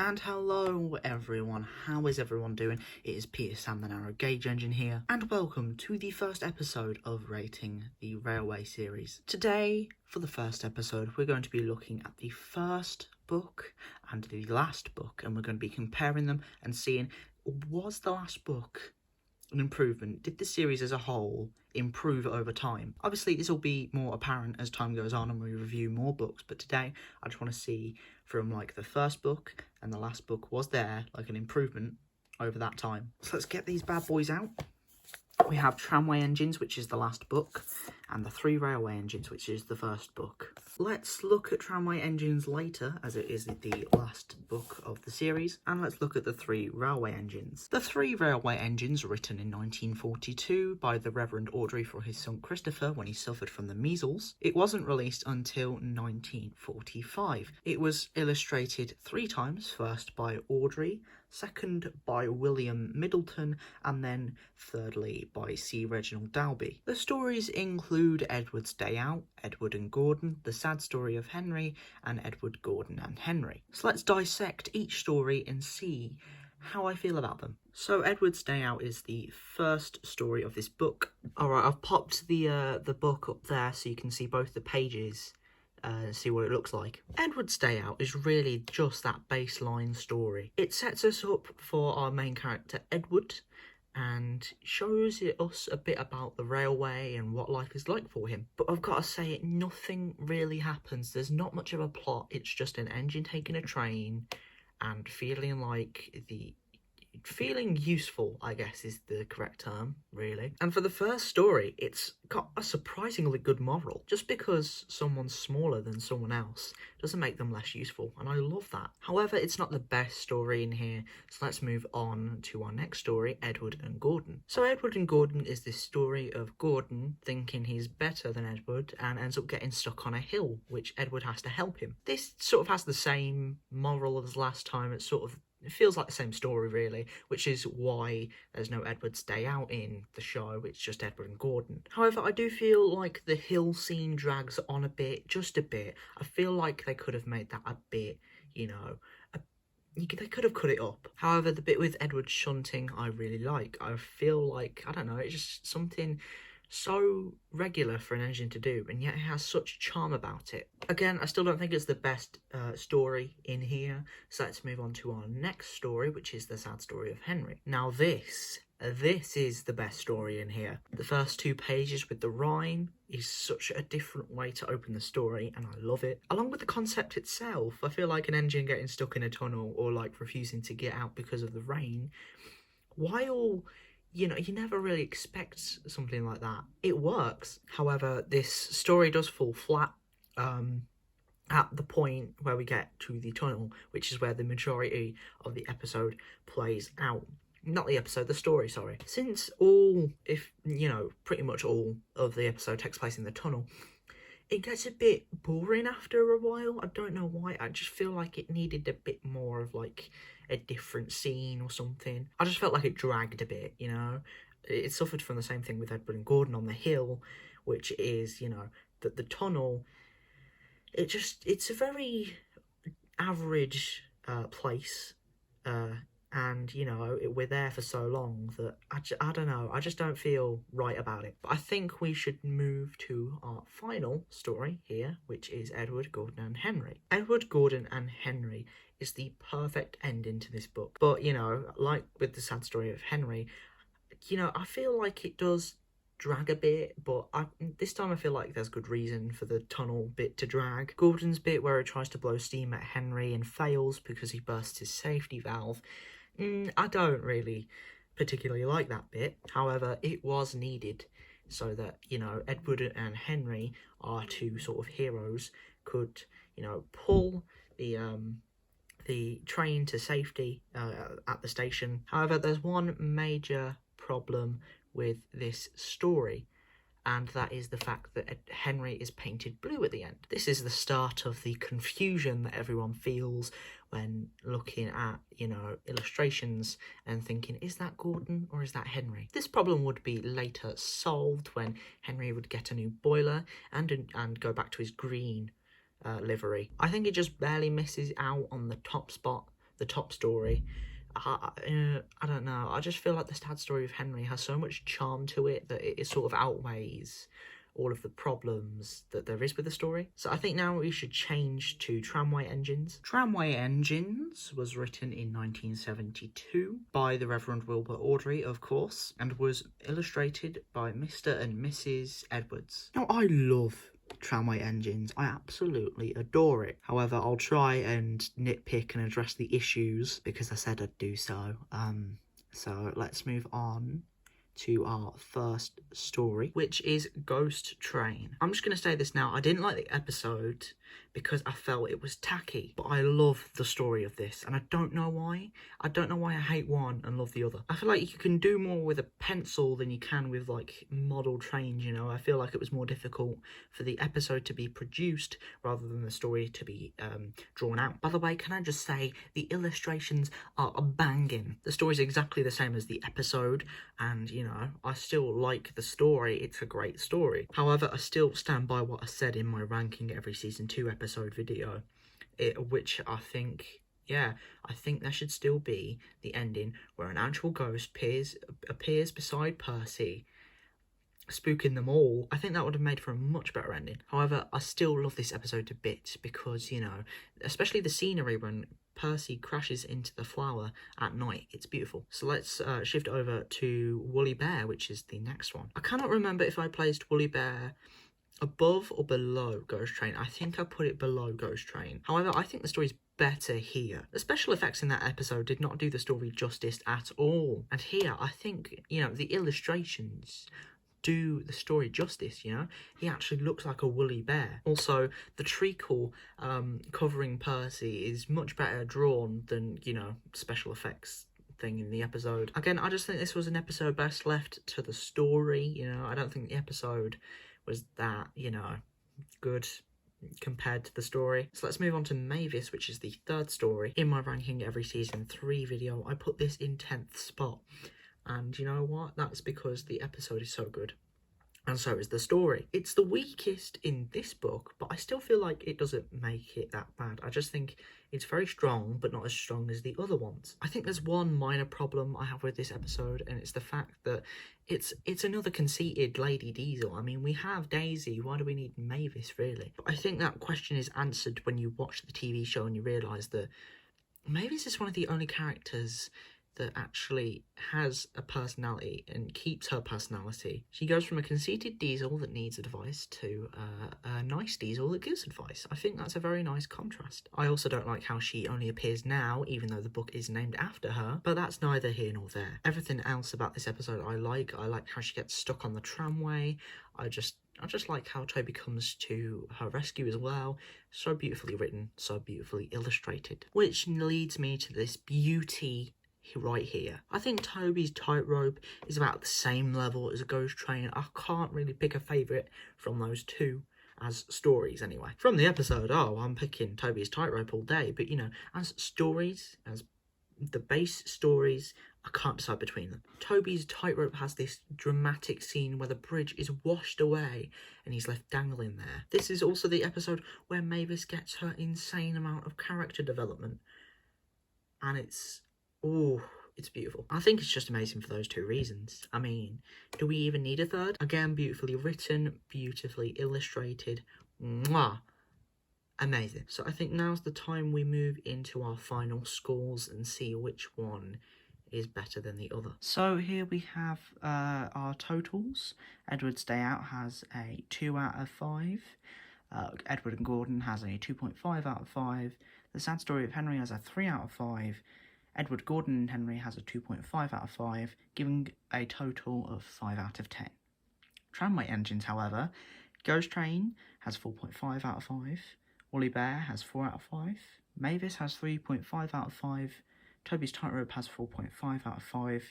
And hello everyone, how is everyone doing? It is Peter Sam the Narrow Gauge Engine here, and welcome to the first episode of Rating the Railway series. Today, for the first episode, we're going to be looking at the first book and the last book, and we're going to be comparing them and seeing, was the last book an improvement? Did the series as a whole improve over time? Obviously, this will be more apparent as time goes on and we review more books, but today I just want to see from like the first book and the last book, was there like an improvement over that time? So let's get these bad boys out. We have Tramway Engines, which is the last book, and the 3 Railway Engines, which is the first book. Let's look at Tramway Engines later, as it is the last book of the series, and let's look at the 3 Railway Engines. The 3 Railway Engines, written in 1942 by the Reverend Audrey for his son Christopher when he suffered from the measles. It wasn't released until 1945. It was illustrated 3 times, first by Audrey, second by William Middleton, and then thirdly by C. Reginald Dalby. The stories include Edward's Day Out, Edward and Gordon, The Sad Story of Henry, and Edward, Gordon and Henry. So let's dissect each story and see how I feel about them. So Edward's Day Out is the first story of this book. Alright, I've popped the book up there so you can see both the pages. See what it looks like. Edward's Day Out is really just that baseline story. It sets us up for our main character Edward and shows us a bit about the railway and what life is like for him. But I've got to say, nothing really happens. There's not much of a plot. It's just an engine taking a train and feeling useful, I guess is the correct term, really. And for the first story, it's got a surprisingly good moral. Just because someone's smaller than someone else doesn't make them less useful, and I love that. However, it's not the best story in here, so let's move on to our next story, Edward and Gordon. So Edward and Gordon is this story of Gordon thinking he's better than Edward and ends up getting stuck on a hill, which Edward has to help him. This sort of has the same moral as last time. It feels like the same story, really, which is why there's no Edward's Day Out in the show. It's just Edward and Gordon. However, I do feel like the hill scene drags on a bit, just a bit. I feel like they could have made that a bit, they could have cut it up. However, the bit with Edward shunting, I really like. I feel like, I don't know, it's just something so regular for an engine to do, and yet it has such charm about it. Again, I still don't think it's the best story in here, so let's move on to our next story, which is The Sad Story of Henry. Now this is the best story in here. The first 2 pages with the rhyme is such a different way to open the story, and I love it. Along with the concept itself, I feel like an engine getting stuck in a tunnel or like refusing to get out because of the rain, while you never really expect something like that. It works. However, this story does fall flat at the point where we get to the tunnel, which is where the majority of the episode plays out. Not the episode, the story, sorry. Since pretty much all of the episode takes place in the tunnel, it gets a bit boring after a while. I don't know why. I just feel like it needed a bit more of like a different scene or something. I just felt like it dragged a bit, It suffered from the same thing with Edward and Gordon on the hill, which is, that the tunnel, it's a very average place, and we're there for so long that I don't know, I just don't feel right about it. But I think we should move to our final story here, which is Edward, Gordon and Henry. Edward, Gordon and Henry is the perfect ending to this book. But like with The Sad Story of Henry, I feel like it does drag a bit, but this time I feel like there's good reason for the tunnel bit to drag. Gordon's bit where he tries to blow steam at Henry and fails because he bursts his safety valve, I don't really particularly like that bit. However, it was needed so that, Edward and Henry, our 2 sort of heroes, could, pull the train to safety at the station. However, there's one major problem with this story, and that is the fact that Henry is painted blue at the end. This is the start of the confusion that everyone feels when looking at, illustrations and thinking, is that Gordon or is that Henry? This problem would be later solved when Henry would get a new boiler and go back to his green livery. I think it just barely misses out on the top spot the top story. I don't know. I just feel like the sad story of Henry has so much charm to it that it sort of outweighs all of the problems that there is with the story. So I think now we should change to Tramway Engines. Tramway Engines was written in 1972 by the Reverend Wilbur Awdry, of course, and was illustrated by Mr. and Mrs. Edwards. Now, I love Tramway Engines. I absolutely adore it. However, I'll try and nitpick and address the issues because I said I'd do so. So let's move on to our first story, which is Ghost Train. I'm just going to say this now. I didn't like the episode because I felt it was tacky, but I love the story of this, and I don't know why. I don't know why I hate one and love the other. I feel like you can do more with a pencil than you can with, like, model trains, you know? I feel like it was more difficult for the episode to be produced rather than the story to be drawn out. By the way, can I just say, the illustrations are banging. The story's exactly the same as the episode, and, you know, I still like the story. It's a great story. However, I still stand by what I said in my ranking every season 2 episode video, which I think, yeah, I think there should still be the ending where an actual ghost appears beside Percy, spooking them all. I think that would have made for a much better ending. However, I still love this episode a bit because, you know, especially the scenery when Percy crashes into the flower at night. It's beautiful. So let's shift over to Woolly Bear, which is the next one. I cannot remember if I placed Woolly Bear above or below Ghost Train. I think I put it below Ghost Train. However, I think the story's better here. The special effects in that episode did not do the story justice at all. And here, I think, you know, the illustrations do the story justice, you know? He actually looks like a woolly bear. Also, the treacle covering Percy is much better drawn than, you know, special effects thing in the episode. Again, I just think this was an episode best left to the story, you know? I don't think the episode was that, you know, good compared to the story. So let's move on to Mavis, which is the third story. In my ranking every season 3 video, I put this in 10th spot. And you know what? That's because the episode is so good. And so is the story. It's the weakest in this book, but I still feel like it doesn't make it that bad. I just think it's very strong, but not as strong as the other ones. I think there's one minor problem I have with this episode, and it's the fact that it's another conceited Lady Diesel. I mean, we have Daisy. Why do we need Mavis, really? But I think that question is answered when you watch the TV show and you realise that Mavis is one of the only characters that actually has a personality and keeps her personality. She goes from a conceited diesel that needs advice to a nice diesel that gives advice. I think that's a very nice contrast. I also don't like how she only appears now, even though the book is named after her, but that's neither here nor there. Everything else about this episode I like. I like how she gets stuck on the tramway. I just like how Toby comes to her rescue as well. So beautifully written, so beautifully illustrated. Which leads me to this beauty right here. I think Toby's Tightrope is about the same level as a Ghost Train. I can't really pick a favourite from those two as stories anyway. From the episode, oh, I'm picking Toby's Tightrope all day, but you know, as stories, as the base stories, I can't decide between them. Toby's Tightrope has this dramatic scene where the bridge is washed away and he's left dangling there. This is also the episode where Mavis gets her insane amount of character development, and it's beautiful. I think it's just amazing for those two reasons. I mean, do we even need a third? Again, beautifully written, beautifully illustrated. Mwah! Amazing. So I think now's the time we move into our final scores and see which one is better than the other. So here we have our totals. Edward's Day Out has a 2 out of 5. Edward and Gordon has a 2.5 out of 5. The Sad Story of Henry has a 3 out of 5. Edward, Gordon and Henry has a 2.5 out of 5, giving a total of 5 out of 10. Tramway Engines, however, Ghost Train has 4.5 out of 5, Woolly Bear has 4 out of 5, Mavis has 3.5 out of 5, Toby's Tightrope has 4.5 out of 5,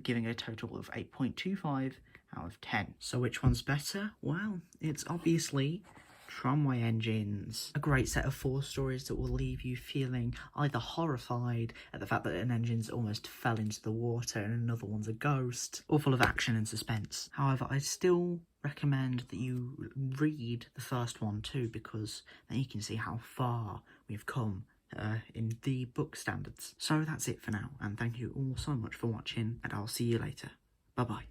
giving a total of 8.25 out of 10. So which one's better? Well, it's obviously Tramway Engines. A great set of 4 stories that will leave you feeling either horrified at the fact that an engine's almost fell into the water and another one's a ghost, or full of action and suspense. However, I still recommend that you read the first one too, because then you can see how far we've come in the book standards. So that's it for now, and thank you all so much for watching, and I'll see you later. Bye bye.